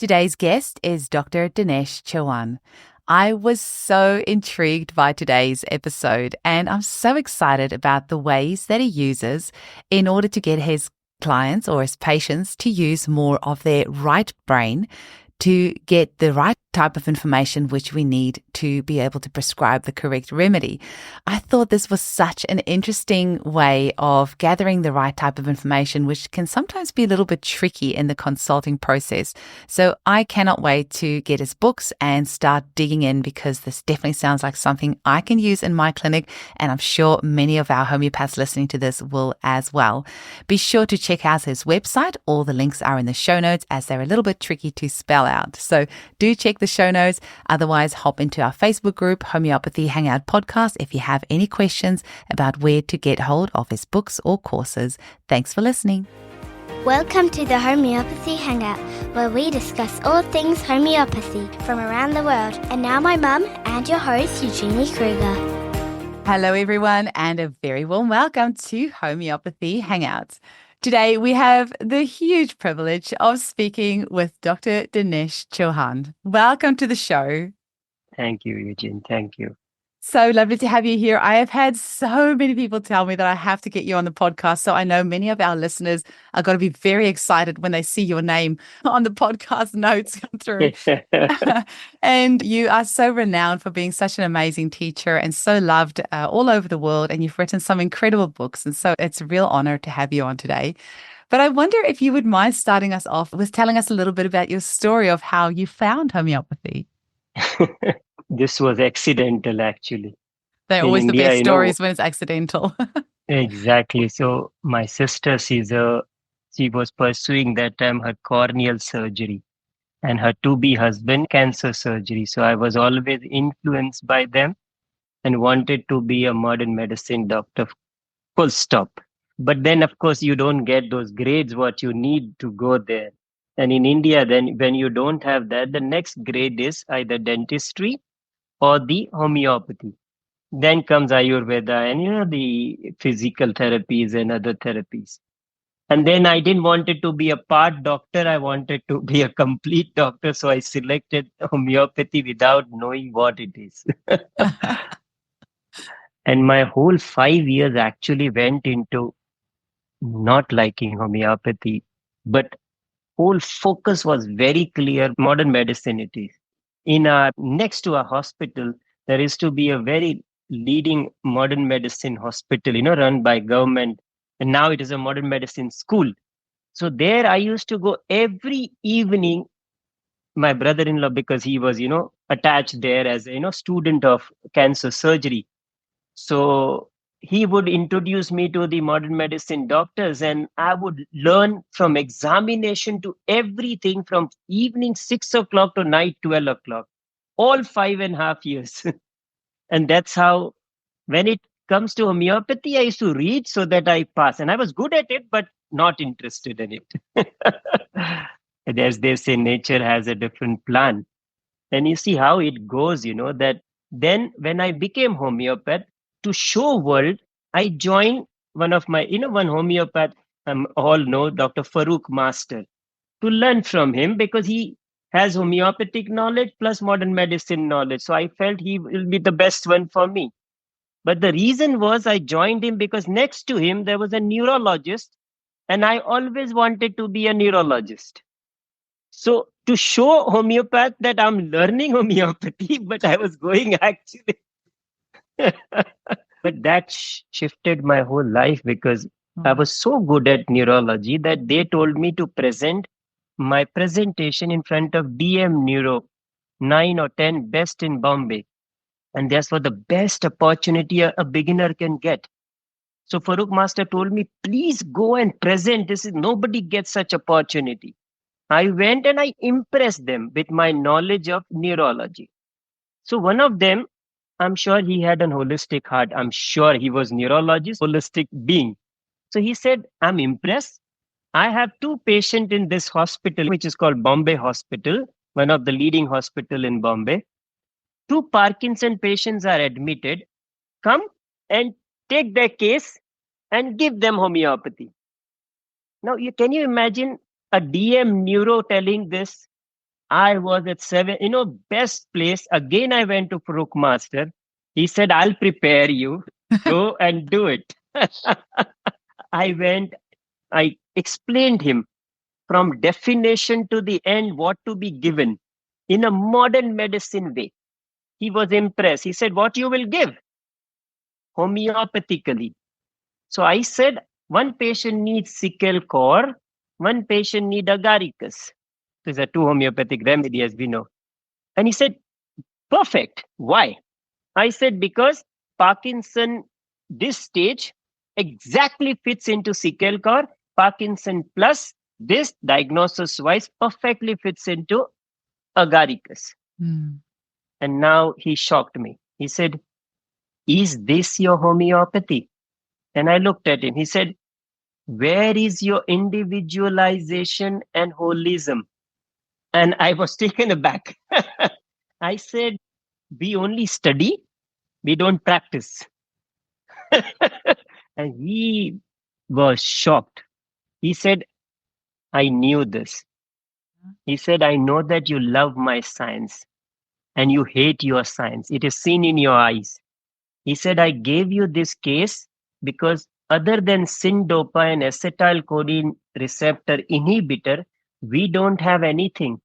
Today's guest is Dr. Dinesh Chauhan. I was so intrigued by today's episode, and I'm so excited about the ways that he uses in order to get his clients or his patients to use more of their right brain to get the right type of information which we need to be able to prescribe the correct remedy. I thought this was such an interesting way of gathering the right type of information, which can sometimes be a little bit tricky in the consulting process. So I cannot wait to get his books and start digging in, because this definitely sounds like something I can use in my clinic, and I'm sure many of our homeopaths listening to this will as well. Be sure to check out his website. All the links are in the show notes, as they're a little bit tricky to spell out. So do check the show notes. Otherwise, hop into our Facebook group, Homeopathy Hangout Podcast, if you have any questions about where to get hold of his books or courses. Thanks for listening. Welcome to the Homeopathy Hangout, where we discuss all things homeopathy from around the world. And now my mum and your host, Eugenie Kruger. Hello, everyone, and a very warm welcome to Homeopathy Hangouts. Today, we have the huge privilege of speaking with Dr. Dinesh Chauhan. Welcome to the show. Thank you, Eugene. Thank you. So lovely to have you here. I have had so many people tell me that I have to get you on the podcast. So I know many of our listeners are going to be very excited when they see your name on the podcast notes come through. And you are so renowned for being such an amazing teacher and so loved all over the world. And you've written some incredible books. And so it's a real honor to have you on today. But I wonder if you would mind starting us off with telling us a little bit about your story of how you found homeopathy. This was accidental, actually. They're always the best stories when it's accidental. Exactly. So my sister, she was pursuing that time her corneal surgery, and her to-be husband cancer surgery. So I was always influenced by them and wanted to be a modern medicine doctor, full stop. But then, of course, you don't get those grades what you need to go there. And in India, then when you don't have that, the next grade is either dentistry or the homeopathy. Then comes Ayurveda and the physical therapies and other therapies. And then I didn't want it to be a part doctor. I wanted to be a complete doctor. So I selected homeopathy without knowing what it is. And my whole 5 years actually went into not liking homeopathy, but whole focus was very clear. Modern medicine it is. Next to a hospital, there is to be a very leading modern medicine hospital, run by government. And now it is a modern medicine school. So there I used to go every evening. My brother-in-law, because he was, attached there as a, student of cancer surgery. So he would introduce me to the modern medicine doctors, and I would learn from examination to everything from evening 6 o'clock to night 12 o'clock, all 5.5 years. And that's how, when it comes to homeopathy, I used to read so that I pass. And I was good at it, but not interested in it. And as they say, nature has a different plan. And you see how it goes, that then when I became homeopath, to show world, I joined one of my, one homeopath, all know, Dr. Farooq Master, to learn from him, because he has homeopathic knowledge plus modern medicine knowledge. So I felt he will be the best one for me. But the reason was I joined him because next to him, there was a neurologist, and I always wanted to be a neurologist. So to show homeopath that I'm learning homeopathy, but I was going actually. But that shifted my whole life, because I was so good at neurology that they told me to present my presentation in front of DM Neuro, 9 or 10 best in Bombay. And that's for the best opportunity a beginner can get. So Farooq Master told me, please go and present. Nobody gets such opportunity. I went and I impressed them with my knowledge of neurology. So one of them, I'm sure he had an holistic heart. I'm sure he was neurologist, holistic being. So he said, I'm impressed. I have 2 patients in this hospital, which is called Bombay Hospital, one of the leading hospital in Bombay. 2 Parkinson patients are admitted. Come and take their case and give them homeopathy. Now, can you imagine a DM neuro telling this I was at 7, best place. Again, I went to Farooq Master. He said, I'll prepare you. Go and do it. I went, I explained him from definition to the end what to be given in a modern medicine way. He was impressed. He said, what you will give? Homeopathically. So I said, one patient needs sickle core, one patient needs agaricus. These are two homeopathic remedies, as we know. And he said, perfect. Why? I said, because Parkinson, this stage exactly fits into sickle core. Parkinson plus this diagnosis wise perfectly fits into agaricus. Mm. And now he shocked me. He said, is this your homeopathy? And I looked at him. He said, where is your individualization and holism? And I was taken aback. I said, we only study, we don't practice. And he was shocked. He said, I knew this. He said, I know that you love my science and you hate your science. It is seen in your eyes. He said, I gave you this case because other than SYNDOPA and acetylcholine receptor inhibitor, we don't have anything.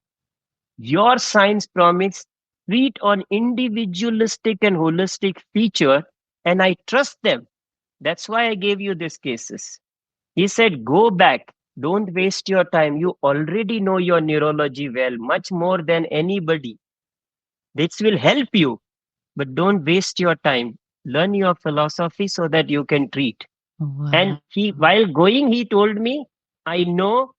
Your science promise treat on individualistic and holistic feature, and I trust them. That's why I gave you these cases. He said, go back. Don't waste your time. You already know your neurology well, much more than anybody. This will help you, but don't waste your time. Learn your philosophy so that you can treat. Wow. And while going, he told me, I know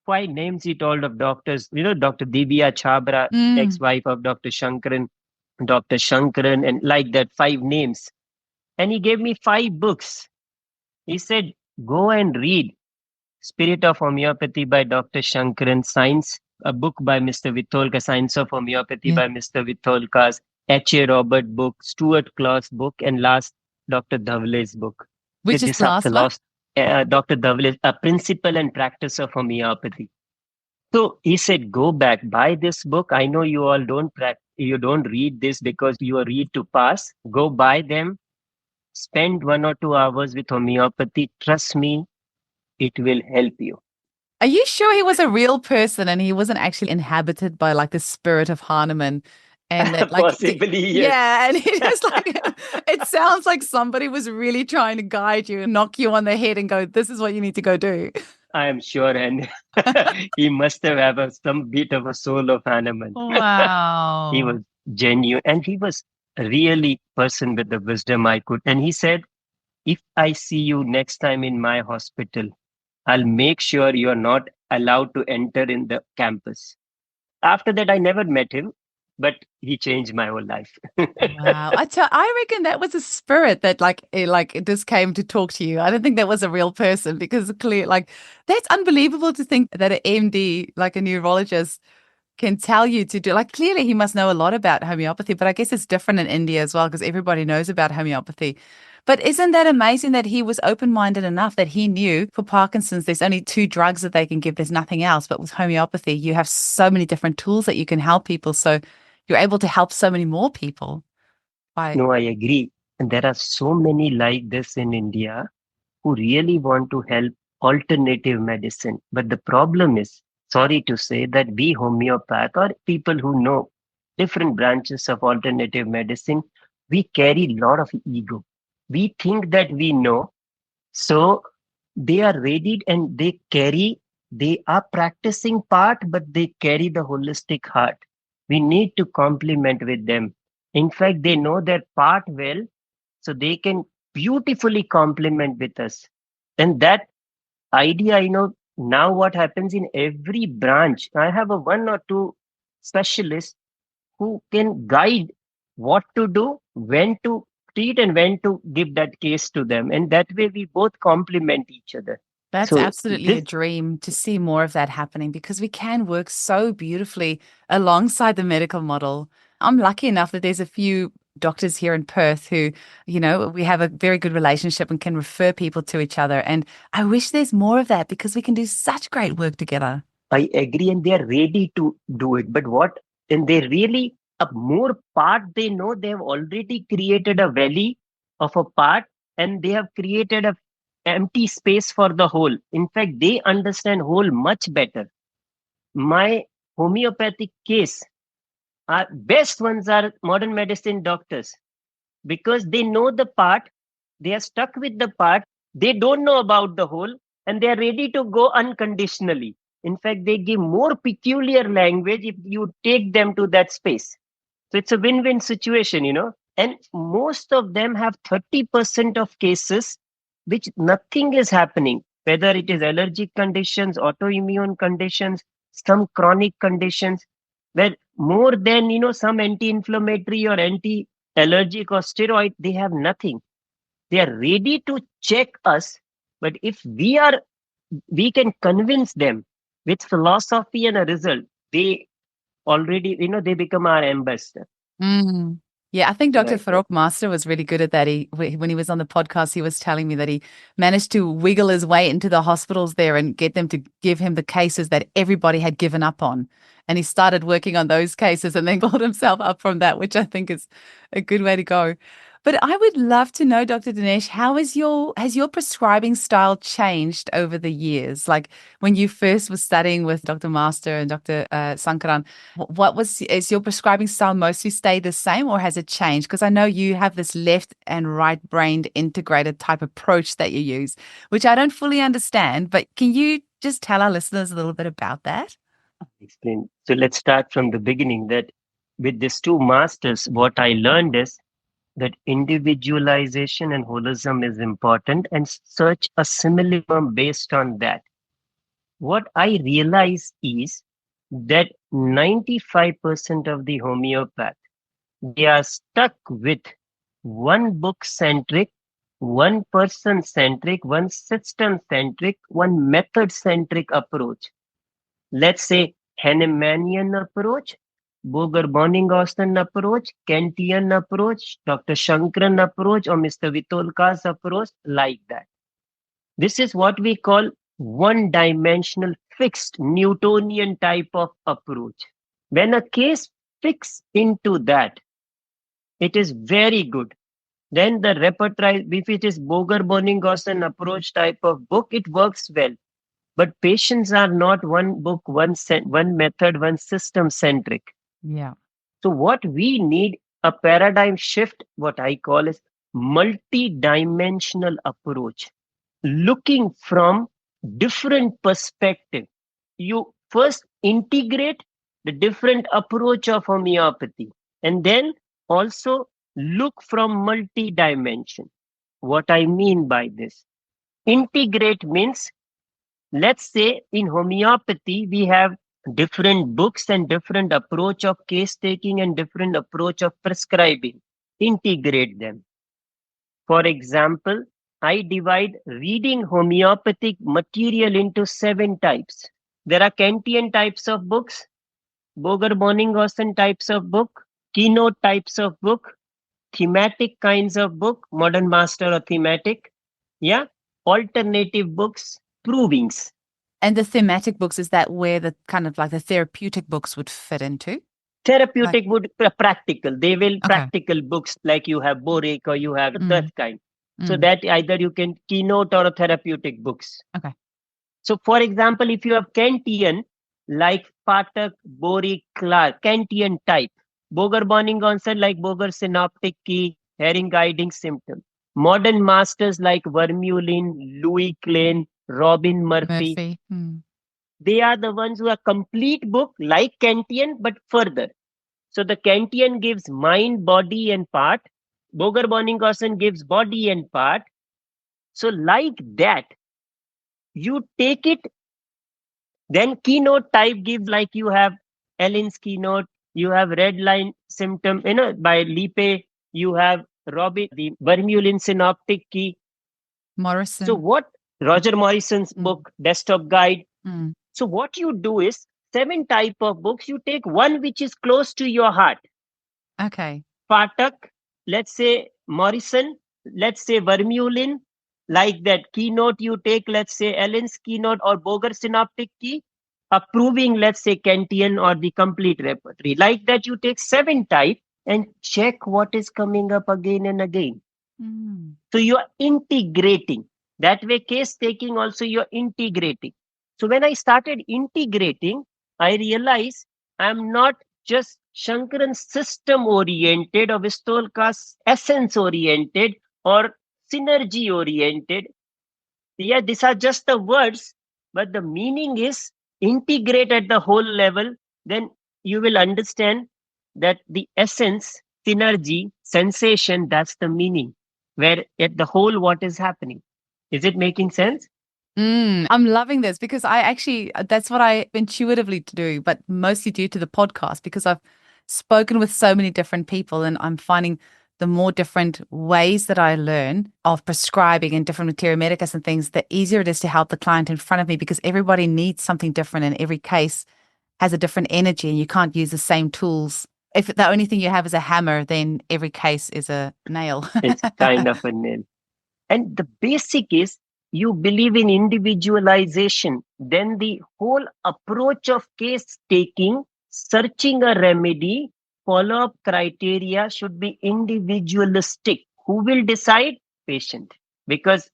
5 names he told of doctors. Dr. Divya Chabra, ex-wife of Dr. Shankaran, and like that, 5 names. And he gave me 5 books. He said, go and read Spirit of Homeopathy by Dr. Shankaran, Science, a book by Mr. Vitholka, Science of Homeopathy by Mr. Vitholka's, H.A. Robert book, Stuart Claus book, and last, Dr. Dhavale's book. Which is the last one? Dr. Dhavale, A Principle and Practice of Homeopathy. So he said, go back, buy this book. I know you all you don't read this because you are read to pass. Go buy them. Spend 1 or 2 hours with homeopathy. Trust me, it will help you. Are you sure he was a real person and he wasn't actually inhabited by like the spirit of Hahnemann? And that, like, possibly, yes. Yeah, and he just like it sounds like somebody was really trying to guide you and knock you on the head and go, this is what you need to go do. I am sure, and he must have some bit of a soul of Hahnemann. Wow. He was genuine, and he was really person with the wisdom I could. And he said, if I see you next time in my hospital, I'll make sure you're not allowed to enter in the campus. After that, I never met him, but he changed my whole life. Wow. I reckon that was a spirit that it just came to talk to you. I don't think that was a real person because that's unbelievable to think that an MD, like a neurologist, can tell you to do, like, clearly he must know a lot about homeopathy, but I guess it's different in India as well because everybody knows about homeopathy. But isn't that amazing that he was open-minded enough that he knew for Parkinson's, there's only 2 drugs that they can give. There's nothing else. But with homeopathy, you have so many different tools that you can help people. So you're able to help so many more people. No, I agree. And there are so many like this in India who really want to help alternative medicine. But the problem is, sorry to say, that we homeopath or people who know different branches of alternative medicine, we carry a lot of ego. We think that we know. So they are ready and they are practicing part, but they carry the holistic heart. We need to complement with them. In fact, they know their part well, so they can beautifully complement with us. And that idea, now what happens in every branch, I have 1 or 2 specialists who can guide what to do, when to treat, and when to give that case to them. And that way we both complement each other. That's absolutely a dream to see more of that happening because we can work so beautifully alongside the medical model. I'm lucky enough that there's a few doctors here in Perth who, we have a very good relationship and can refer people to each other. And I wish there's more of that because we can do such great work together. I agree, and they are ready to do it. But what, and they really, a more part they know, they have already created a valley of a part, and they have created a empty space for the whole. In fact, they understand whole much better. My homeopathic case, our best ones are modern medicine doctors, because they know the part, they are stuck with the part, they don't know about the whole, and they are ready to go unconditionally. In fact, they give more peculiar language if you take them to that space. So it's a win-win situation. And most of them have 30% of cases which nothing is happening, whether it is allergic conditions, autoimmune conditions, some chronic conditions, where more than some anti-inflammatory or anti-allergic or steroid, they have nothing. They are ready to check us, but if we can convince them with philosophy and a result, they already they become our ambassador. Mm. Yeah, I think Dr. Like that. Farokh Master was really good at that. When he was on the podcast, he was telling me that he managed to wiggle his way into the hospitals there and get them to give him the cases that everybody had given up on. And he started working on those cases and then built himself up from that, which I think is a good way to go. But I would love to know, Dr. Dinesh, has your prescribing style changed over the years? Like when you first were studying with Dr. Master and Dr. Sankaran, is your prescribing style mostly stayed the same or has it changed? Because I know you have this left and right brained integrated type approach that you use, which I don't fully understand, but can you just tell our listeners a little bit about that? Explain. So let's start from the beginning. That with these two masters, what I learned is that individualization and holism is important, and search a similarium based on that. What I realize is that 95% of the homeopath, they are stuck with one book centric, one person centric, one system centric, one method centric approach. Let's say Hahnemannian approach, Boger Bonninghausen approach, Kantian approach, Dr. Shankaran approach, or Mr. Vitolka's approach, like that. This is what we call one dimensional fixed Newtonian type of approach. When a case fits into that, it is very good. Then the repertoire, if it is Boger Bonninghausen approach type of book, it works well. But patients are not one book, one method, one system centric. Yeah. So what we need, a paradigm shift, what I call is multi-dimensional approach, looking from different perspective. You first integrate the different approach of homeopathy, and then also look from multi-dimension. What I mean by this, integrate means, let's say in homeopathy we have different books and different approach of case taking and different approach of prescribing. Integrate them. For example, I divide reading homeopathic material into 7 types. There are Kantian types of books, Boger Bonninghausen types of book, keynote types of book, thematic kinds of book, modern master or thematic, yeah, alternative books, provings. And the thematic books, is that where the kind of like the therapeutic books would fit into? Like, Therapeutic would practical. They will okay. practical books like you have Boric or you have Mm, that kind. So mm, that either you can keynote or a therapeutic books. okay. So for example, if you have Kantian like Patak, Boric, Clark, Kantian type, Boger Bonninghausen like Boger synoptic key, Herring guiding symptom. Modern masters like Vermeulen, Louis Klein, Robin Murphy, Murphy. Mm. they are the ones who are complete book like Kantian but further. So the Kantian gives mind, body, and part. Boger Bonninghausen gives body and part. So like that, you take it. Then keynote type gives, like you have Ellen's keynote, you have red line symptom, by Lipe, you have Robin, the Vermeulen synoptic key. So Morrison. what Roger Morrison's Mm, book, desktop guide. mm. So what you do is 7 type of books, you take one which is close to your heart. Okay. Patak, let's say Morrison, let's say Vermeulen, like that. Keynote you take, let's say Ellen's keynote or Boger synoptic key. approving, let's say, Kantian or the complete repertory. Like that, you take 7 type and check what is coming up again and again. Mm. So you are integrating. That way, case taking also you're integrating. So when I started integrating, I realized I'm not just Shankaran system oriented or Vistolka's essence oriented or synergy oriented. Yeah, these are just the words, but the meaning is integrate at the whole level. Then you will understand that the essence, synergy, sensation, that's the meaning. Where at the whole, what is happening? Is it making sense? I'm loving this because I actually, that's what I intuitively do, but mostly due to the podcast because I've spoken with so many different people and I'm finding the more different ways that I learn of prescribing and different materia medicus and things, the easier it is to help the client in front of me because everybody needs something different and every case has a different energy and you can't use the same tools. If the only thing you have is a hammer, then every case is a nail. It's kind of a nil. And the basic is you believe in individualization. Then the whole approach of case taking, searching a remedy, follow up criteria should be individualistic. Who will decide? Patient. Because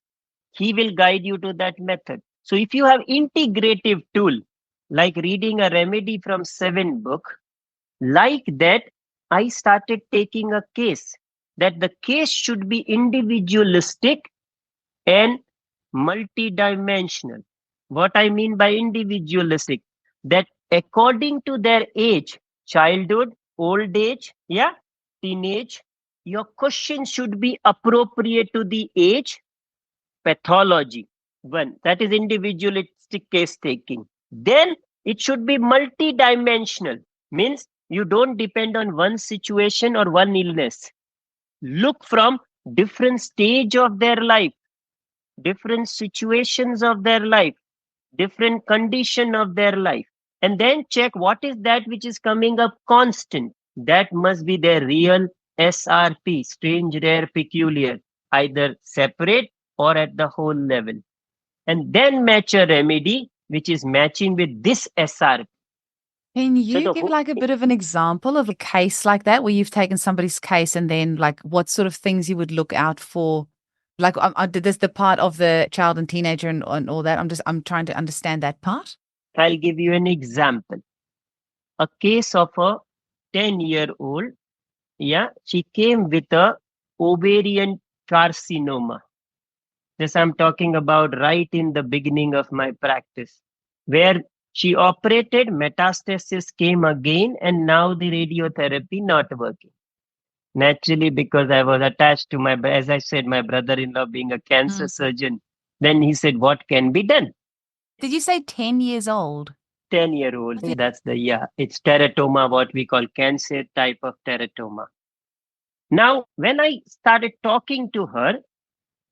he will guide you to that method. So if you have integrative tool, like reading a remedy from 7 book, like that, I started taking a case that the case should be individualistic and multidimensional. What I mean by individualistic, that according to their age, childhood, old age, yeah, teenage, your question should be appropriate to the age, pathology. One, that is individualistic case taking. Then it should be multidimensional, means you don't depend on one situation or one illness. Look from different stage of their life, different situations of their life, different condition of their life, and then check what is that which is coming up constant. That must be their real SRP, strange, rare, peculiar, either separate or at the whole level. And then match a remedy which is matching with this SRP. Can So you the give whole like a bit of an example of a case like that where you've taken somebody's case and then like what sort of things you would look out for? Like, did this the part of the child and teenager and all that? I'm trying to understand that part. I'll give you an example. A case of a 10-year-old. Yeah, she came with a ovarian carcinoma. This I'm talking about right in the beginning of my practice, where she operated, metastasis came again, and now the radiotherapy not working. Naturally, because I was attached to as I said, my brother-in-law being a cancer Mm. surgeon, then he said, what can be done? Did you say 10 years old? 10-year-old, Yeah. that's it's teratoma, what we call cancer type of teratoma. Now, when I started talking to her,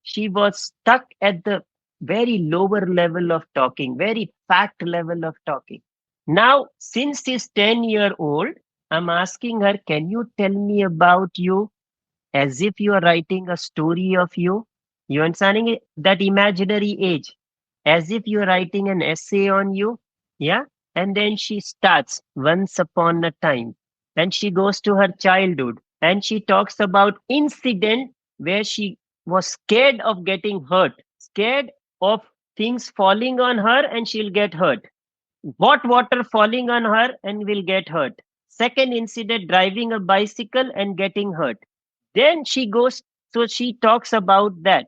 she was stuck at the very lower level of talking, very fact level of talking. Now, since she's 10-year-old, I'm asking her, can you tell me about you as if you are writing a story of you? You understanding it? That imaginary age, as if you're writing an essay on you. Yeah. And then she starts once upon a time. Then she goes to her childhood and she talks about incident where she was scared of getting hurt, scared of things falling on her and she'll get hurt. Hot water falling on her and will get hurt. Second incident, driving a bicycle and getting hurt. Then she goes, so she talks about that.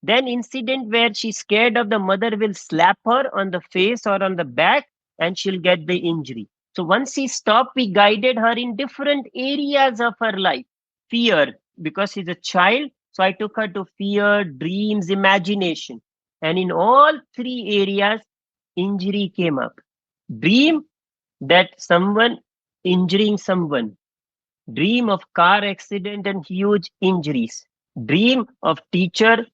Then incident where she's scared of the mother will slap her on the face or on the back and she'll get the injury. So once she stopped, we guided her in different areas of her life. Fear, because she's a child. So I took her to fear, dreams, imagination. And in all 3 areas, injury came up. Dream that someone injuring someone. Dream of car accident and huge injuries. Dream of teacher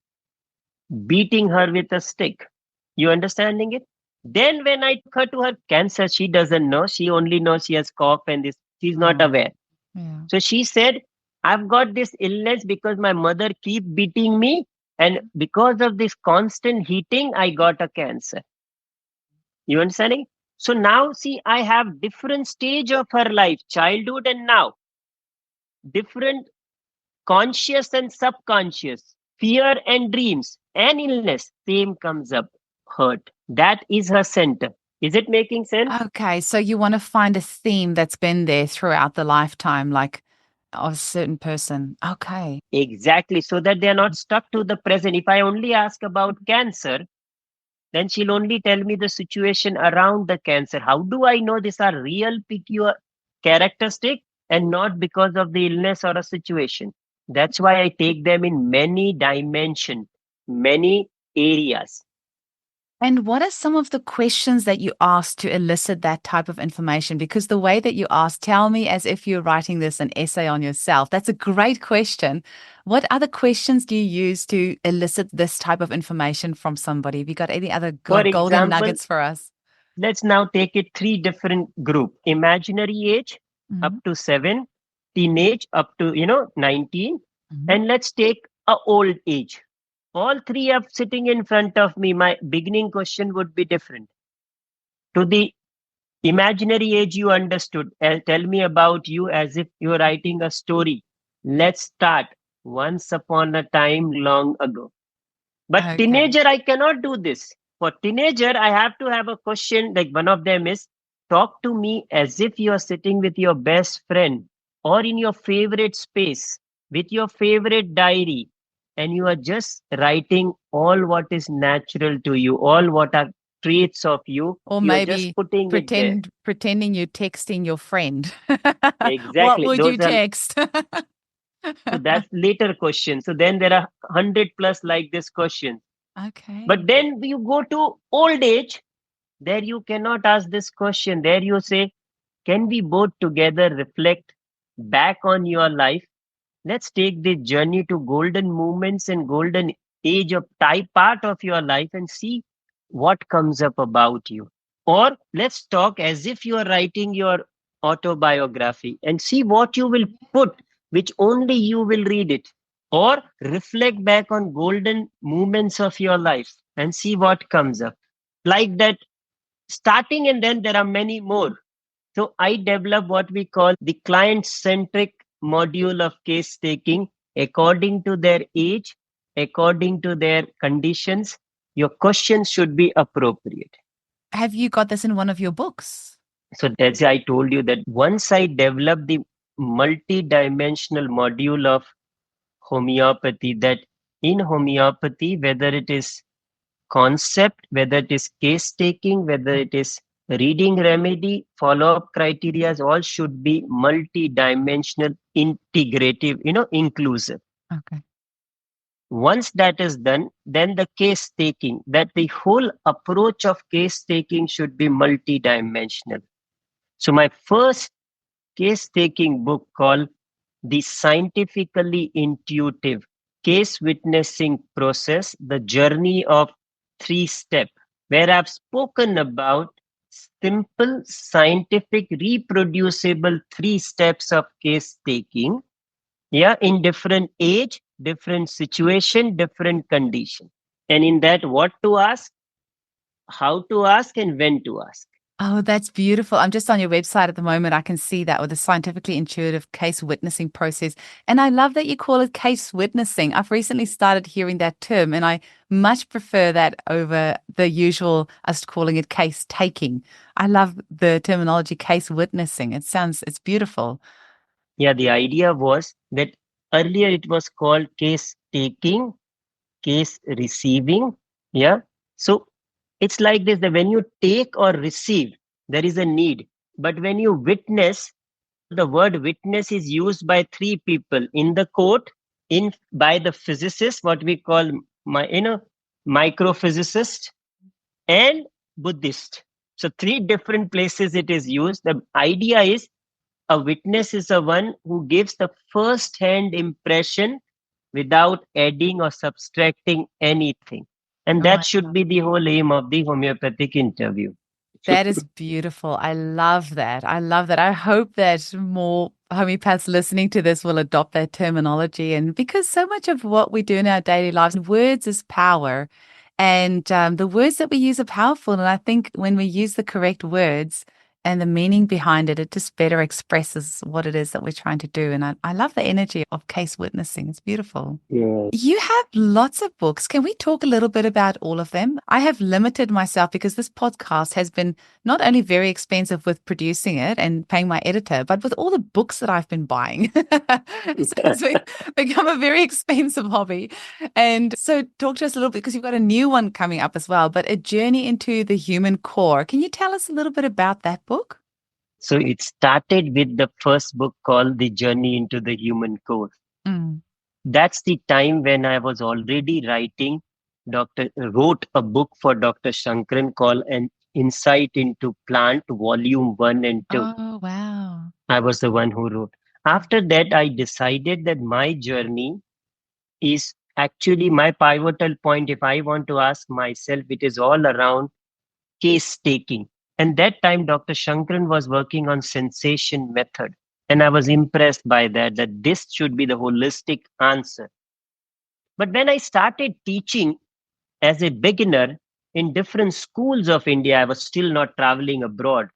beating her with a stick. You understanding it? Then when I took her to her cancer, she doesn't know. She only knows she has cough and this. She's not Oh, aware. yeah. So she said, I've got this illness because my mother keep beating me. And because of this constant heating, I got a cancer. You understanding? So now see, I have different stage of her life, childhood and now, different conscious and subconscious, fear and dreams, and illness, same comes up, hurt. That is her center. Is it making sense? Okay, so you want to find a theme that's been there throughout the lifetime, like of a certain person. Okay. Exactly, so that they are not stuck to the present. If I only ask about cancer, then she'll only tell me the situation around the cancer. How do I know these are real peculiar characteristic and not because of the illness or a situation? That's why I take them in many dimensions, many areas. And what are some of the questions that you ask to elicit that type of information? Because the way that you ask, tell me as if you're writing this an essay on yourself. That's a great question. What other questions do you use to elicit this type of information from somebody? Have you got any other For golden example, nuggets for us? let's now take it three different group: imaginary age up Mhm, to 7, teenage up to 19, mhm. and let's take a old age. All three are sitting in front of me. My beginning question would be different. To the imaginary age, you understood. Tell me about you as if you're writing a story. Let's start. Once upon a time long ago. But Okay. teenager, I cannot do this. For teenager, I have to have a question. Like one of them is, talk to me as if you are sitting with your best friend or in your favorite space with your favorite diary, and you are just writing all what is natural to you, all what are traits of you. Or You are just maybe putting it there. pretending you're texting your friend. What Exactly. would you Those are, text? so that's later question. So then there are 100 plus like this question. But Okay. then you go to old age. There you cannot ask this question. There you say, can we both together reflect back on your life? Let's take the journey to golden moments and golden age of type part of your life and see what comes up about you. Or let's talk as if you are writing your autobiography and see what you will put, which only you will read it. Or reflect back on golden moments of your life and see what comes up. Like that, starting, and then there are many more. So I develop what we call the client centric module of case taking according to their age, according to their conditions. Your questions should be appropriate. Have you got this in one of your books? So as I told you that once I developed the multi-dimensional module of homeopathy, that in homeopathy, whether it is concept, whether it is case taking, whether it is reading remedy, follow up criteria, all should be multi-dimensional, integrative, inclusive. Okay. Once that is done, then the case taking, that the whole approach of case taking should be multi-dimensional. So my first case taking book called The Scientifically Intuitive Case Witnessing Process, the journey of 3 step, where I've spoken about simple, scientific, reproducible 3 steps of case taking, yeah, in different age, different situation, different condition. And in that, what to ask, how to ask, and when to ask. Oh, that's beautiful. I'm just on your website at the moment. I can see that with the scientifically intuitive case witnessing process. And I love that you call it case witnessing. I've recently started hearing that term, and I much prefer that over the usual us calling it case taking. I love the terminology case witnessing. It's beautiful. Yeah, the idea was that earlier it was called case taking, case receiving. Yeah. So it's like this, that when you take or receive, there is a need. But when you witness, the word witness is used by 3 people in the court, in by the physicist, what we call microphysicist, and Buddhist. So 3 different places it is used. The idea is a witness is a one who gives the first hand impression without adding or subtracting anything. And Oh, that should be the whole aim of the homeopathic interview. that is beautiful. I love that. I love that. I hope that more homeopaths listening to this will adopt that terminology. And because so much of what we do in our daily lives, words is power. And the words that we use are powerful. And I think when we use the correct words and the meaning behind it, it just better expresses what it is that we're trying to do. And I love the energy of case witnessing. It's beautiful. Yeah. You have lots of books. Can we talk a little bit about all of them? I have limited myself because this podcast has been not only very expensive with producing it and paying my editor, but with all the books that I've been buying. So it's become a very expensive hobby. And so talk to us a little bit because you've got a new one coming up as well, but A Journey into the Human Core. Can you tell us a little bit about that book? So it started with the first book called The Journey into the Human Core. Mm. That's the time when I was already wrote a book for Dr. Shankaran called An Insight into Plant, Volume 1 and 2. Oh, wow. I was the one who wrote. After that, I decided that my journey is actually my pivotal point. If I want to ask myself, it is all around case taking. And that time, Dr. Shankaran was working on sensation method. And I was impressed by that this should be the holistic answer. But when I started teaching as a beginner in different schools of India, I was still not traveling abroad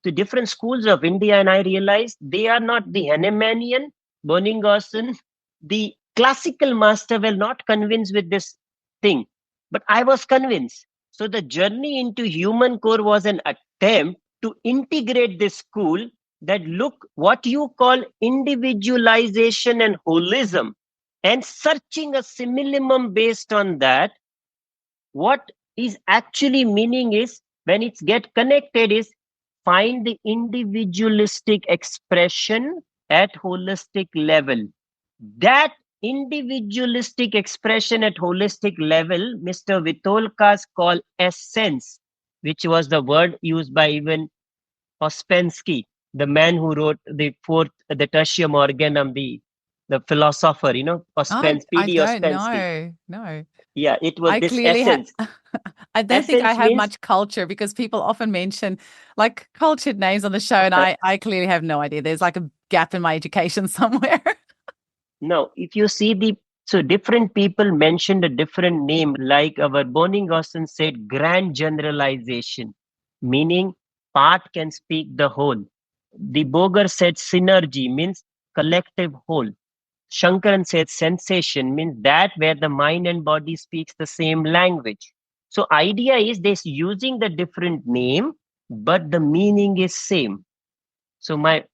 to different schools of India, and I realized they are not the Hahnemannian, Boningausen, the classical master were not convinced with this thing. But I was convinced. So the journey into human core was an attempt to integrate this school that look what you call individualization and holism and searching a simillimum based on that. What is actually meaning is when it's get connected is find the individualistic expression at holistic level. That individualistic expression at holistic level, Mr. Vitolkas called essence, which was the word used by even Ospensky, the man who wrote the Tertium Organum, the philosopher, I P.D. don't Ospensky. know. No. Yeah, it was I this clearly have, essence. I don't think I Essence have means much culture because people often mention like cultured names on the show, and I clearly have no idea. There's like a gap in my education somewhere. no, if you see so different people mentioned a different name, like our Boningausen said, grand generalization, meaning part can speak the whole. The Boger said synergy means collective whole. Shankaran said sensation means that where the mind and body speaks the same language. So idea is this using the different name, but the meaning is same. So my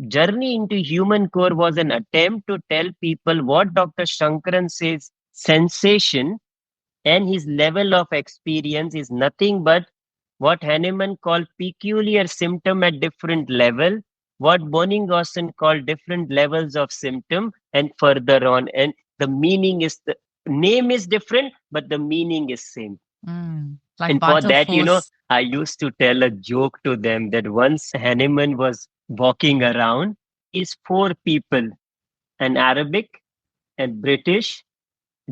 journey into human core was an attempt to tell people what Dr. Shankaran says sensation and his level of experience is nothing but what Hahnemann called peculiar symptom at different level, what Boningausen called different levels of symptom, and further on. And the meaning is the name is different, but the meaning is same. Like And for vital that, force. I used to tell a joke to them that once Hahnemann was walking around, is four people, an Arabic and British,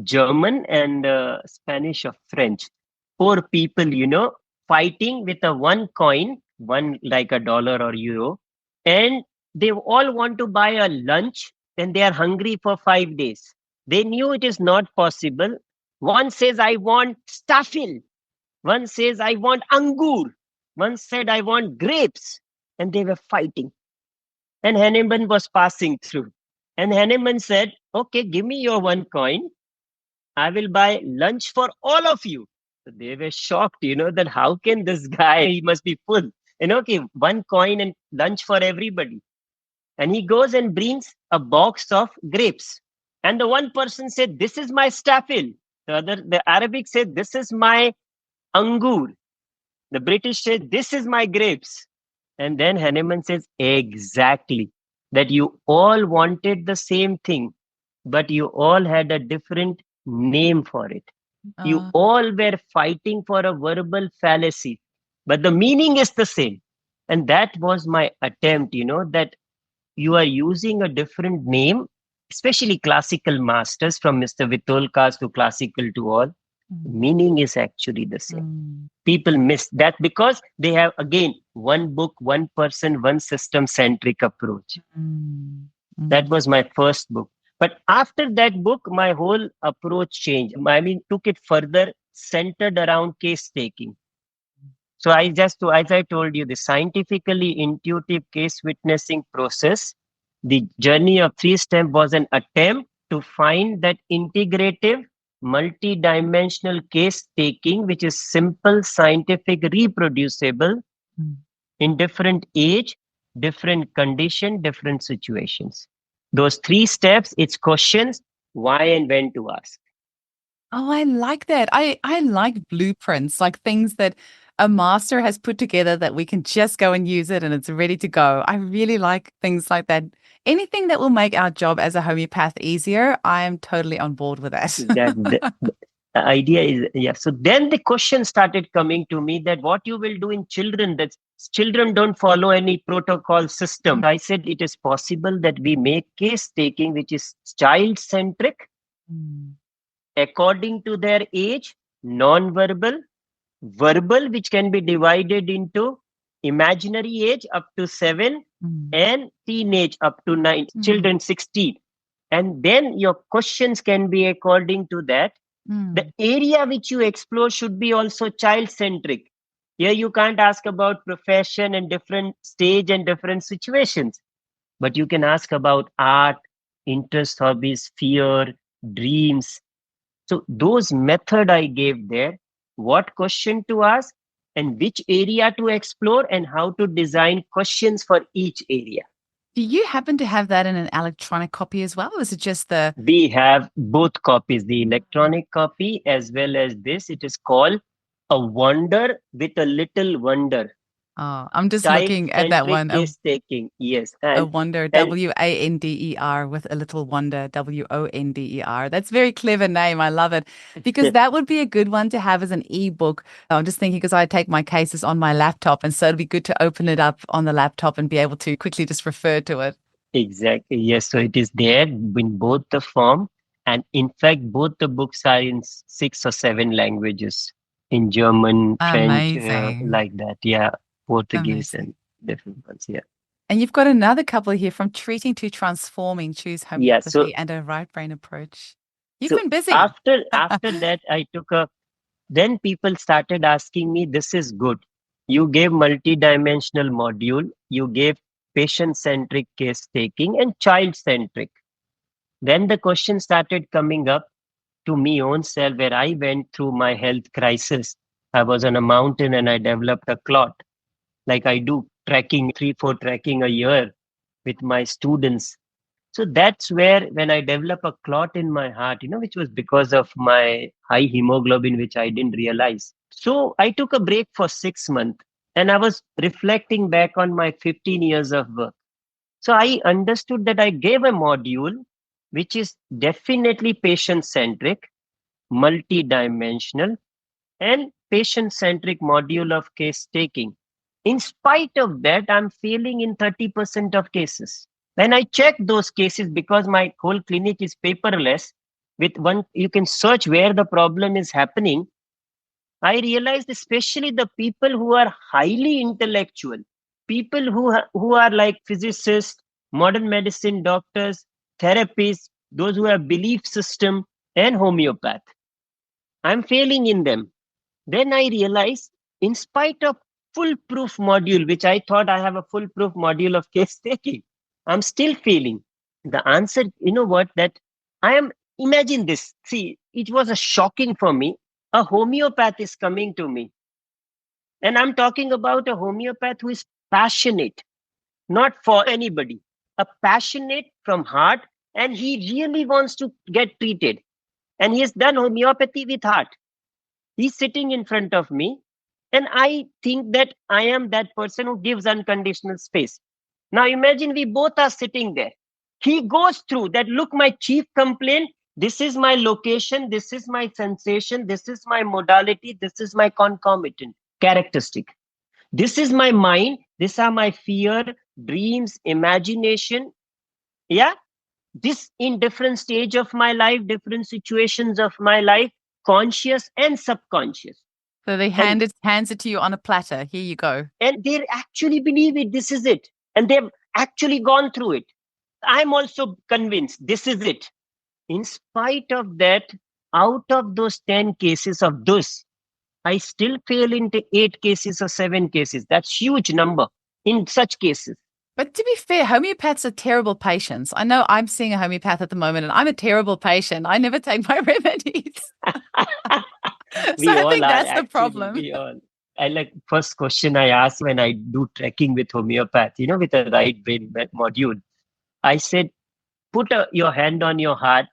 German and Spanish or French. Four people, fighting with a one coin, one like a dollar or euro, and they all want to buy a lunch and they are hungry for 5 days. They knew it is not possible. One says, I want staffel. One says, I want angur. One said, I want grapes. And they were fighting. And Hahnemann was passing through. And Hahnemann said, okay, give me your one coin. I will buy lunch for all of you. So they were shocked, that how can this guy, he must be full. And okay, one coin and lunch for everybody. And he goes and brings a box of grapes. And the one person said, this is my staffel. The Arabic said, this is my angur. The British said, this is my grapes. And then Hahnemann says, exactly. That you all wanted the same thing, but you all had a different name for it. You all were fighting for a verbal fallacy, but the meaning is the same. And that was my attempt, that you are using a different name, especially classical masters from Mr. Vitolkas to classical to all. Meaning is actually the same. People miss that because they have, again, one book, one person, one system centric approach. That was my first book. But after that book, my whole approach changed. I mean, took it further, centered around case taking. So as I told you, the scientifically intuitive case witnessing process, the journey of three step was an attempt to find that integrative, multi-dimensional case taking, which is simple, scientific, reproducible Mm. in different age, different condition, different situations. Those three steps, it's questions, why and when to ask. Oh, I like that. I like blueprints, like things that a master has put together that we can just go and use it and it's ready to go. I really like things like that. Anything that will make our job as a homeopath easier, I am totally on board with That that. the idea is, yeah. So then the question started coming to me that what you will do in children, that children don't follow any protocol system. I said it is possible that we make case taking which is child centric, Mm, according to their age, non-verbal, verbal, which can be divided into imaginary age up to 7 mm, and teenage up to 9, mm, children 16. And then your questions can be according to that. The mm. area which you explore should be also child centric. Here you can't ask about profession and different stage and different situations, but you can ask about art, interest, hobbies, fear, dreams. So those method I gave there, what question to ask and which area to explore and how to design questions for each area. Do you happen to have that in an electronic copy as well? Or is it just the We have both copies, the electronic copy as well as this. It is called A Wonder with a Little Wonder. oh, I'm just looking at that Child-centric one. case taking. Yes. A wonder, And Wander, with a little wonder, Wonder. That's a very clever name. I love it because that would be a good one to have as an ebook. I'm just thinking because I take my cases on my laptop, and so it'd be good to open it up on the laptop and be able to quickly just refer to it. exactly, yes. So it is there in both the form. And in fact, both the books are in 6 or 7 languages, in German, French, Amazing. like that. Yeah. Portuguese Amazing. and different ones. Yeah. And you've got another couple here from treating to transforming, choose Yeah. homeopathy and a right brain approach. You've So been busy. after that, I took a then people started asking me, this is good. You gave multi-dimensional module, you gave patient-centric case taking and child-centric. Then the question started coming up to me own self where I went through my health crisis. I was on a mountain and I developed a clot. Like I do trekking, 3, 4 trekking a year with my students. So that's where when I developed a clot in my heart, which was because of my high hemoglobin, which I didn't realize. So I took a break for 6 months and I was reflecting back on my 15 years of work. So I understood that I gave a module which is definitely patient centric, multi-dimensional, and patient centric module of case taking. In spite of that, I'm failing in 30% of cases. When I check those cases, because my whole clinic is paperless, with one, you can search where the problem is happening. I realized, especially the people who are highly intellectual, people who are like physicists, modern medicine doctors, therapists, those who have belief system, and homeopath. I'm failing in them. Then I realized, in spite of foolproof module, which I thought I have a foolproof module of case taking, I'm still failing. The answer, you know what, that I am, imagine this. See, it was a shocking for me. A homeopath is coming to me. And I'm talking about a homeopath who is passionate, not for anybody, a passionate from heart, and he really wants to get treated. And he has done homeopathy with heart. He's sitting in front of me, and I think that I am that person who gives unconditional space. Now imagine we both are sitting there. He goes through that. Look, my chief complaint, this is my location, this is my sensation, this is my modality, this is my concomitant characteristic. This is my mind, these are my fear, dreams, imagination. Yeah, this in different stage of my life, different situations of my life, conscious and subconscious. So they and hands it to you on a platter. Here you go. and they actually believe it, this is it, and they've actually gone through it. I'm also convinced this is it. In spite of that, out of those 10 cases of this, I still fail into 8 cases or 7 cases. That's huge number in such cases. But to be fair, homeopaths are terrible patients. I know I'm seeing a homeopath at the moment and I'm a terrible patient. I never take my remedies. So We I all think are that's the actually, problem. we all. I like first question I ask when I do trekking with homeopath, with a right brain module. I said, put your hand on your heart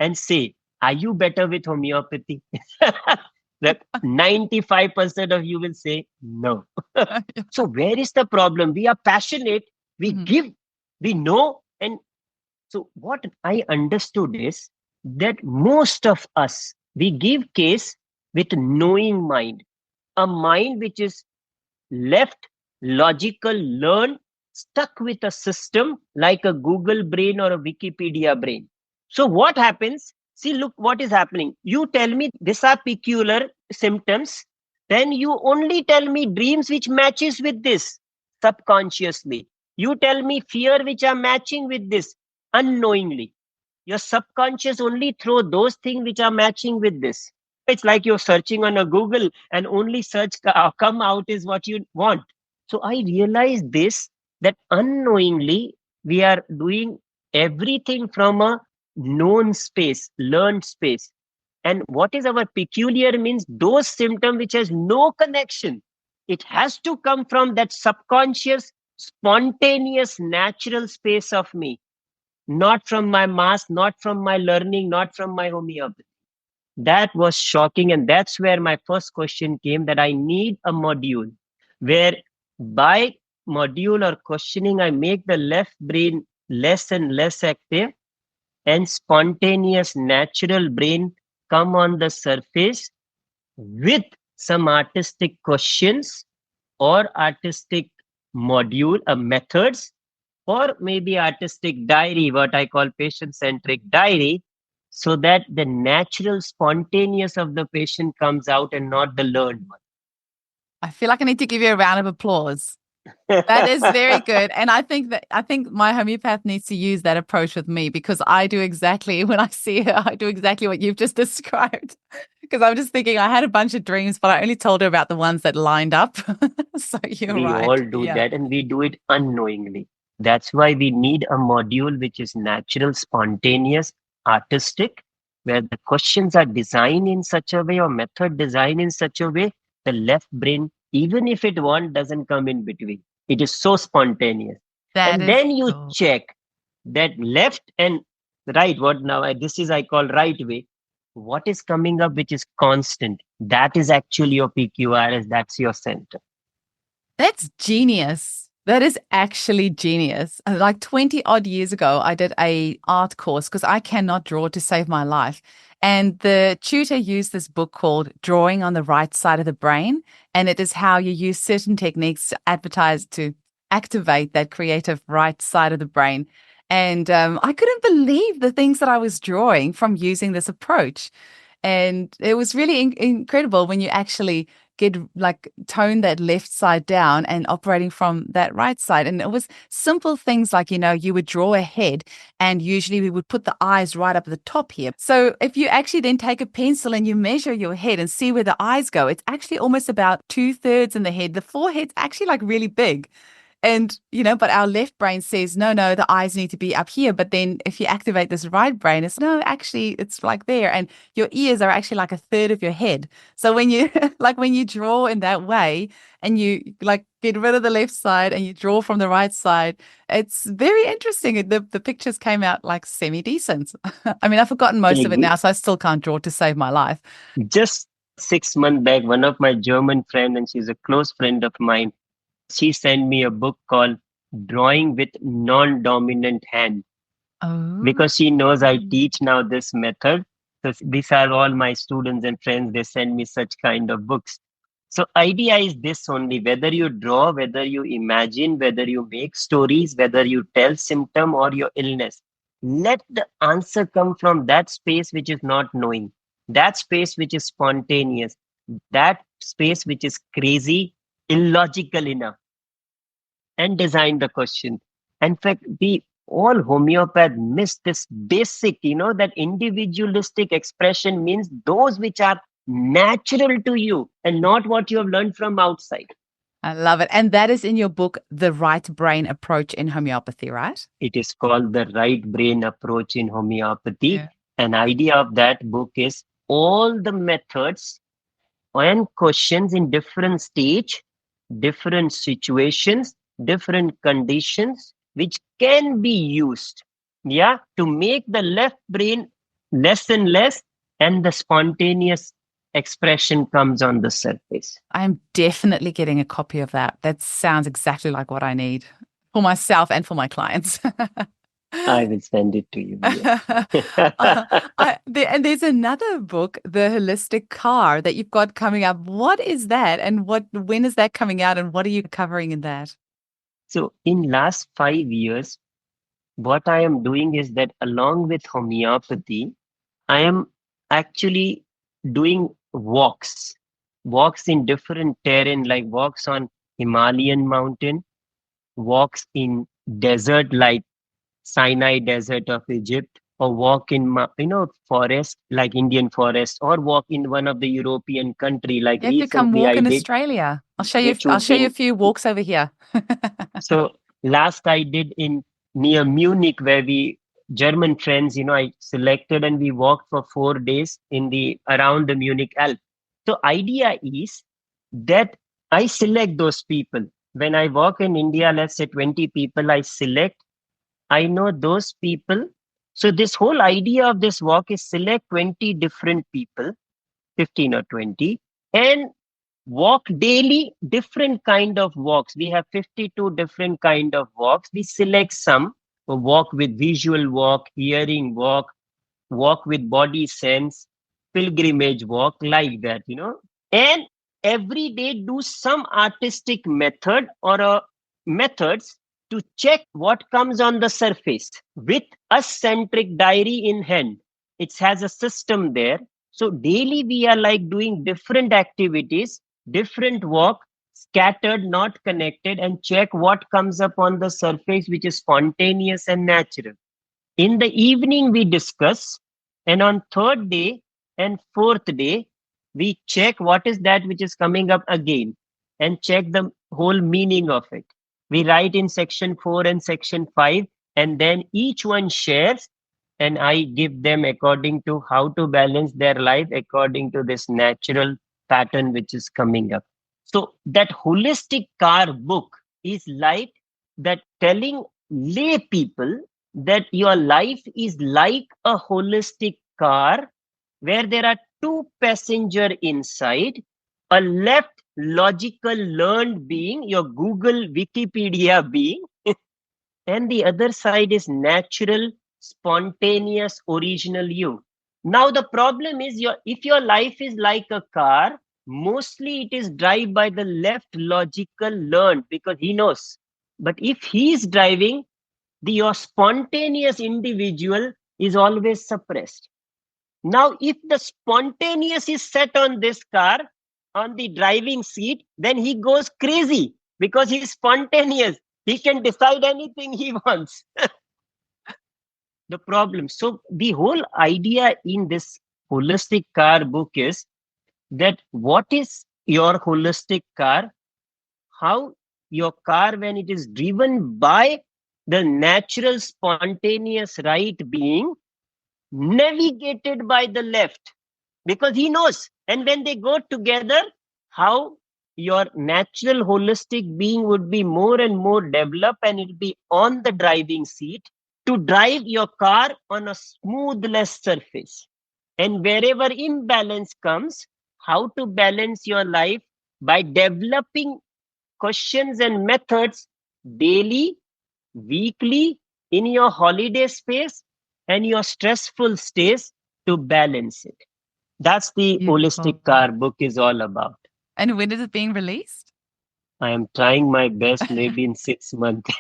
and say, are you better with homeopathy? That 95% of you will say no. So where is the problem? We are passionate, we Mhm. give, we know. And so what I understood is that most of us, we give case with knowing mind, a mind which is left, logical, learn, stuck with a system like a Google brain or a Wikipedia brain. So what happens? See, look what is happening. You tell me these are peculiar symptoms, then you only tell me dreams which matches with this subconsciously. You tell me fear which are matching with this unknowingly. Your subconscious only throw those things which are matching with this. It's like you're searching on a Google and only search come out is what you want. So I realized this, that unknowingly we are doing everything from a known space, learned space. And what is our peculiar means those symptom which has no connection. It has to come from that subconscious, spontaneous, natural space of me, not from my mass, not from my learning, not from my homeopathy. That was shocking. And that's where my first question came, that I need a module where by module or questioning, I make the left brain less and less active and spontaneous natural brain come on the surface with some artistic questions or artistic module, methods, or maybe artistic diary, what I call patient centric diary, so that the natural spontaneous of the patient comes out and not the learned I feel like I need to give you a round of applause. That is very one. good. And I think my homeopath needs to use that approach with me because I do exactly when I see her, I do exactly what you've just described. Because I'm just thinking I had a bunch of dreams, but I only told her about the ones that lined up. So you're We all right. do Yeah. that and we do it unknowingly. That's why we need a module which is natural, spontaneous, artistic, where the questions are designed in such a way or method designed in such a way the left brain, even if it want, doesn't come in between. It is so spontaneous. That And is then you cool. check that left and right, what now this is I call right way. What is coming up which is constant? That is actually your PQRS, that's your center. That's genius. That is actually genius. Like 20 odd years ago, I did a art course because I cannot draw to save my life. And the tutor used this book called Drawing on the Right Side of the Brain. And it is how you use certain techniques to advertise to activate that creative right side of the brain. And I couldn't believe the things that I was drawing from using this approach. And it was really incredible when you actually get like tone that left side down and operating from that right side. And it was simple things like, you would draw a head and usually we would put the eyes right up at the top here. So if you actually then take a pencil and you measure your head and see where the eyes go, it's actually almost about 2/3 in the head. The forehead's actually like really big. And, but our left brain says, no, no, the eyes need to be up here. But then if you activate this right brain, it's no, actually, it's like there. And your ears are actually like 1/3 of your head. So when you, like when you draw in that way and you like get rid of the left side and you draw from the right side, it's very interesting. The pictures came out like semi-decent. I mean, I've forgotten most of it now, so I still can't draw to save my life. Just 6 months back, one of my German friend, and she's a close friend of mine, she sent me a book called Drawing with Non-Dominant Hand, Oh. because she knows I teach now this method. So these are all my students and friends. They send me such kind of books. So idea is this only: whether you draw, whether you imagine, whether you make stories, whether you tell symptom or your illness, let the answer come from that space which is not knowing, that space which is spontaneous, that space which is crazy, illogical enough, and design the question. In fact, we all homeopath miss this basic, that individualistic expression means those which are natural to you and not what you have learned from outside. I love it. And that is in your book, The Right Brain Approach in Homeopathy, right? It is called the right brain approach in homeopathy. Yeah. An idea of that book is all the methods and questions in different stage, different situations, different conditions, which can be used, yeah, to make the left brain less and less, and the spontaneous expression comes on the surface. I'm definitely getting a copy of that. That sounds exactly like what I need for myself and for my clients. I will send it to you. And there's another book, The Holistic Car, that you've got coming up. What is that, and when is that coming out, and what are you covering in that? So in last 5 years, what I am doing is that along with homeopathy, I am actually doing walks in different terrain, like walks on Himalayan mountain, walks in desert like Sinai Desert of Egypt, or walk in forest like Indian forest, or walk in one of the European country like You have to come recently walk I in did, Australia. I'll show you. which I'll would show you a be few walks over here. so last I did in near Munich, where we German friends, I selected and we walked for 4 days in the around the Munich Alps. So idea is that I select those people. When I walk in India, let's say 20 people, I select, I know those people. So this whole idea of this walk is select 20 different people, 15 or 20, and walk daily different kind of walks. We have 52 different kind of walks. We select some, walk with visual walk, hearing walk, walk with body sense, pilgrimage walk, like that, and every day do some artistic method or methods to check what comes on the surface with a centric diary in hand. It has a system there. So daily we are like doing different activities, different walk, scattered, not connected, and check what comes up on the surface, which is spontaneous and natural. In the evening, we discuss, and on third day and fourth day, we check what is that which is coming up again and check the whole meaning of it. We write in section 4 and section 5, and then each one shares, and I give them according to how to balance their life according to this natural pattern which is coming up. So, that holistic car book is like that telling lay people that your life is like a holistic car where there are two passenger inside, a left logical learned being, your Google Wikipedia being, and the other side is natural, spontaneous, original you. Now the problem is if your life is like a car, mostly it is driven by the left logical learned because he knows. But if he is driving, your spontaneous individual is always suppressed. Now, if the spontaneous is set on this car, on the driving seat, then he goes crazy because he's spontaneous. He can decide anything he wants. The problem. So, the whole idea in this holistic car book is that what is your holistic car? How your car, when it is driven by the natural, spontaneous right being, navigated by the left, because he knows. And when they go together, how your natural holistic being would be more and more developed, and it'll be on the driving seat to drive your car on a smoothless surface. And wherever imbalance comes, how to balance your life by developing questions and methods daily, weekly, in your holiday space and your stressful stays to balance it. That's the Beautiful. holistic car book is all about. And when is it being released? I am trying my best, maybe in 6 months,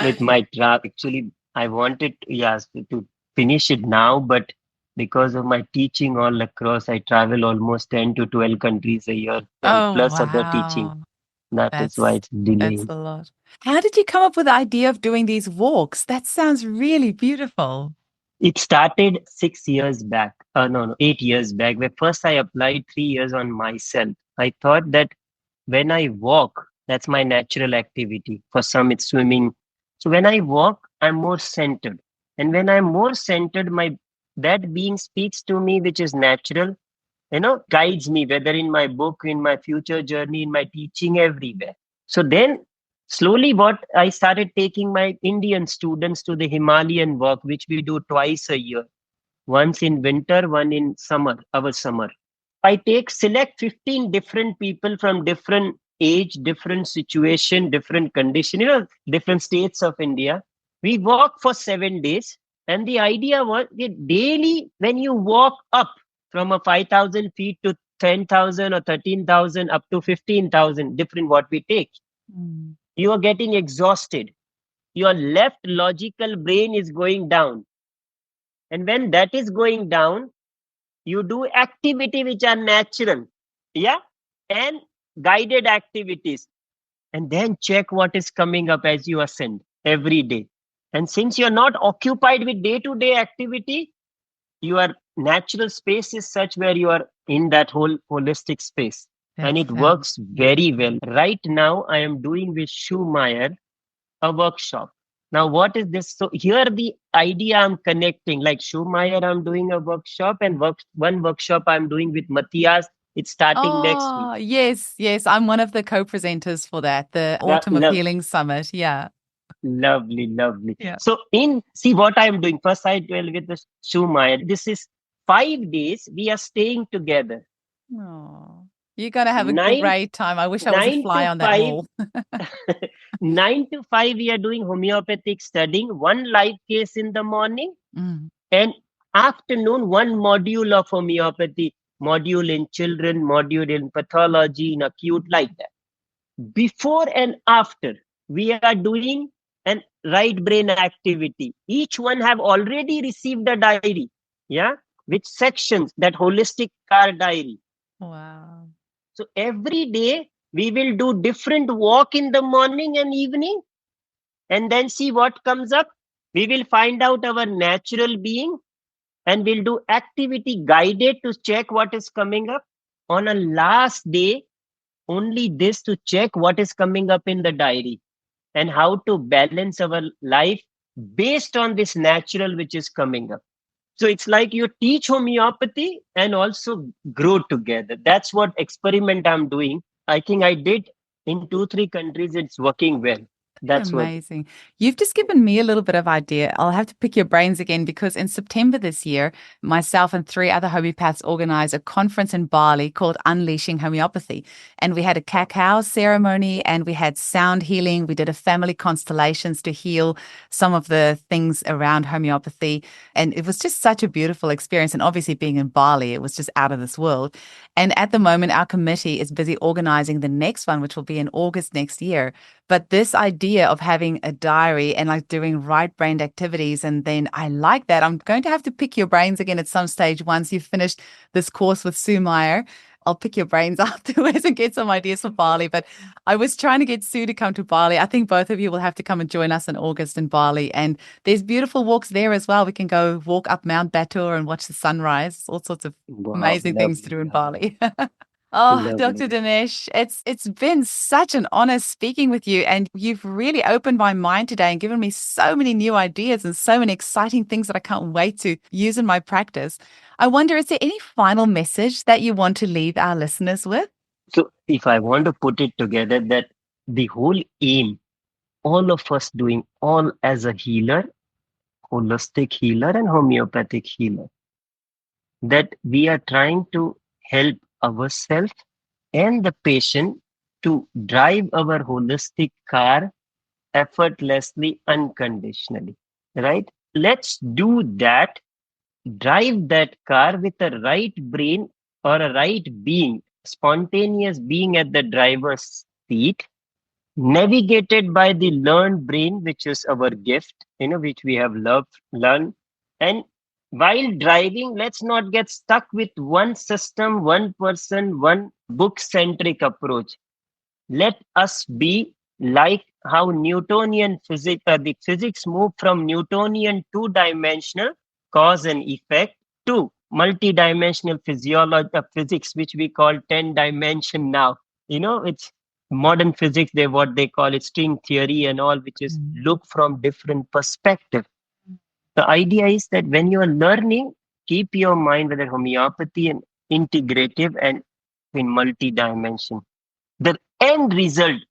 with my actually, I wanted, yes, to finish it now, but because of my teaching all across, I travel almost 10 to 12 countries a year, and Oh, plus other teaching. wow. That is why That's it's delaying. a lot. How did you come up with the idea of doing these walks? That sounds really beautiful. It started 6 years back. No, 8 years back. Where first I applied 3 years on myself. I thought that when I walk, that's my natural activity. For some, it's swimming. So when I walk, I'm more centered. And when I'm more centered, my that being speaks to me, which is natural, guides me, whether in my book, in my future journey, in my teaching, everywhere. So then slowly what I started taking my Indian students to the Himalayan walk, which we do twice a year, once in winter, one in summer, our summer. I select 15 different people from different age, different situation, different condition, different states of India. We walk for 7 days. And the idea was that daily, when you walk up from a 5,000 feet to 10,000 or 13,000 up to 15,000, different what we take, Mm. you are getting exhausted. Your left logical brain is going down. And when that is going down, you do activity which are natural, yeah, and guided activities, and then check what is coming up as you ascend every day. And since you're not occupied with day-to-day activity, your natural space is such where you are in that whole holistic space, That and it sounds works very well. Right now I am doing with Schumacher a workshop. Now, what is this? So here the idea I'm connecting, like Schumacher, I'm doing a workshop, and one workshop I'm doing with Matthias. It's starting next week. Oh, yes, yes. I'm one of the co-presenters for that, the Autumn of Love, Healing Summit. Yeah. lovely, lovely. Yeah. So see what I'm doing. First, I dwell with the Schumacher. This is 5 days. We are staying together. Oh, you're going to have a Nine, great time. I wish I was a nine fly to on that five. wall. 9 to 5, we are doing homeopathic studying. One live case in the morning, Mm. and afternoon, one module of homeopathy, module in children, module in pathology, in acute, like that. Before and after, we are doing an right brain activity. Each one have already received a diary, yeah, with sections, that holistic car diary. Wow. So every day we will do different walk in the morning and evening, and then see what comes up. We will find out our natural being, and we'll do activity guided to check what is coming up. On a last day, only this to check what is coming up in the diary and how to balance our life based on this natural which is coming up. So it's like you teach homeopathy and also grow together. That's what experiment I'm doing. I think I did in 2, 3 countries. It's working well. That's what. Amazing. You've just given me a little bit of idea. I'll have to pick your brains again because in September this year, myself and 3 other homeopaths organized a conference in Bali called Unleashing Homeopathy. And we had a cacao ceremony and we had sound healing. We did a family constellations to heal some of the things around homeopathy. And it was just such a beautiful experience. And obviously being in Bali, it was just out of this world. And at the moment, our committee is busy organizing the next one, which will be in August next year. But this idea of having a diary and like doing right brained activities, and then I like that. I'm going to have to pick your brains again at some stage once you've finished this course with Sue Meyer. I'll pick your brains afterwards and get some ideas for Bali. But I was trying to get Sue to come to Bali. I think both of you will have to come and join us in August in Bali. And there's beautiful walks there as well. We can go walk up Mount Batur and watch the sunrise. All sorts of Wow, amazing things to lovely, do in lovely, Bali. Oh, Dr. lovely. Dinesh, it's been such an honor speaking with you, and you've really opened my mind today and given me so many new ideas and so many exciting things that I can't wait to use in my practice. I wonder, is there any final message that you want to leave our listeners with? So if I want to put it together, that the whole aim, all of us doing all as a healer, holistic healer and homeopathic healer, that we are trying to help ourselves and the patient to drive our holistic car effortlessly, unconditionally, right? Let's do that. Drive that car with a right brain or a right being, spontaneous being at the driver's seat, navigated by the learned brain, which is our gift, which we have learned. And while driving, let's not get stuck with one system, one person, one book centric approach. Let us be like how Newtonian physics, the physics moved from Newtonian two-dimensional cause and effect to multi-dimensional physiology physics, which we call 10 dimension now. It's modern physics. They what they call it string theory and all, which is look from different perspective. The idea is that when you are learning, keep your mind whether homeopathy and integrative and in multi-dimension. The end result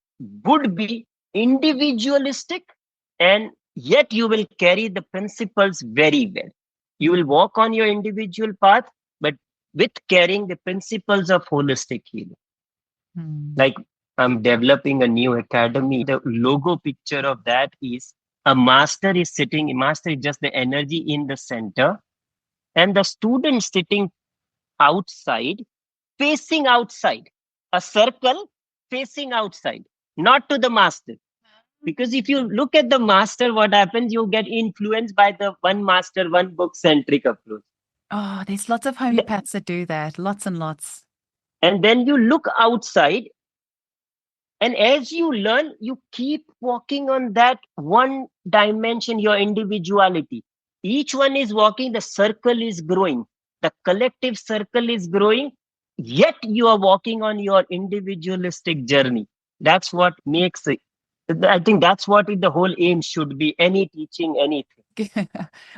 would be individualistic, and yet you will carry the principles very well. You will walk on your individual path, but with carrying the principles of holistic healing. Like, I'm developing a new academy. The logo picture of that is a master is sitting, master is just the energy in the center, and the student sitting outside, facing outside, a circle facing outside, not to the master. Because if you look at the master, what happens? You get influenced by the one master, one book centric approach. Oh, there's lots of homeopaths that do that. Lots and lots. And then you look outside, and as you learn, you keep walking on that one dimension, your individuality. Each one is walking, the circle is growing, the collective circle is growing, yet you are walking on your individualistic journey. That's what makes it. I think that's what the whole aim should be. Any teaching, anything.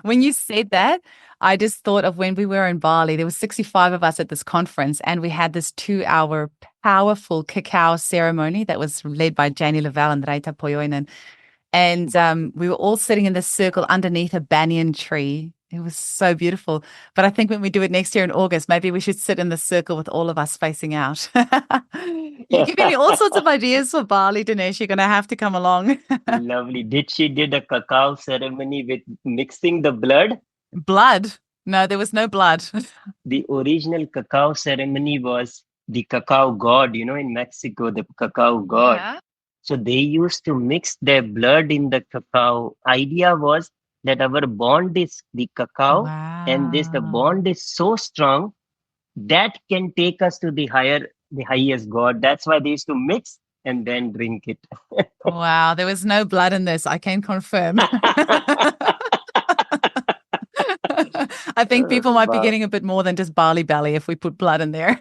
When you said that, I just thought of when we were in Bali. There were 65 of us at this conference, and we had this 2-hour powerful cacao ceremony that was led by Janie Lavelle and Reita Poyoinen. And we were all sitting in this circle underneath a banyan tree. It was so beautiful. But I think when we do it next year in August, maybe we should sit in the circle with all of us facing out. You're giving me all sorts of ideas for Bali, Dinesh. You're going to have to come along. Lovely. She did a cacao ceremony with mixing the blood? Blood? No, there was no blood. The original cacao ceremony was the cacao god, in Mexico, the cacao god. Yeah. So they used to mix their blood in the cacao. Idea was that our bond is the cacao, and the bond is so strong that can take us to the highest God. That's why they used to mix and then drink it. Wow, there was no blood in this. I can confirm. I think people might be getting a bit more than just barley belly if we put blood in there.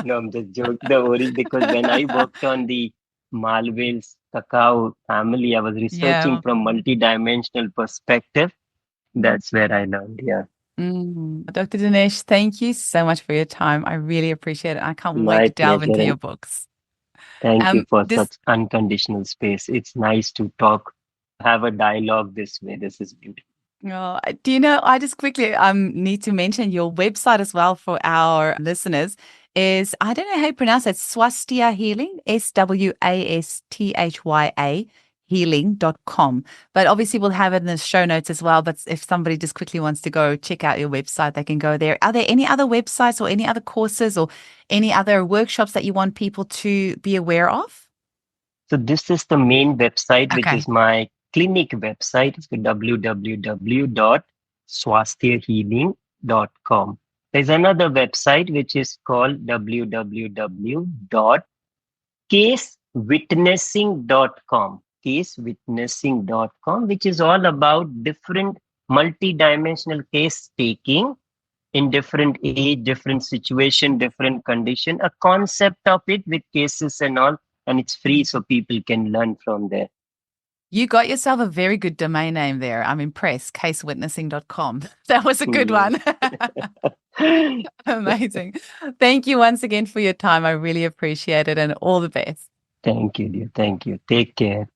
No, I'm just joking. Because when I worked on the Malvale's cacao family, I was researching from multi-dimensional perspective. That's where I learned, yeah. Dr. Dinesh, thank you so much for your time. I really appreciate it. I can't wait to delve into your books. Thank you for such unconditional space. It's nice to talk, have a dialogue this way. This is beautiful. Oh, do you know, I just quickly need to mention your website as well for our listeners is, I don't know how you pronounce it, Swasthya Healing, SWASTHYA healing.com. But obviously we'll have it in the show notes as well. But if somebody just quickly wants to go check out your website, they can go there. Are there any other websites or any other courses or any other workshops that you want people to be aware of? So this is the main website, which is my clinic website. It's www.swasthyahealing.com. There's another website which is called www.casewitnessing.com. Casewitnessing.com, which is all about different multi-dimensional case taking in different age, different situation, different condition, a concept of it with cases and all, and it's free so people can learn from there. You got yourself a very good domain name there. I'm impressed. Casewitnessing.com. That was a good one. Amazing. Thank you once again for your time. I really appreciate it, and all the best. Thank you, dear. Thank you. Take care.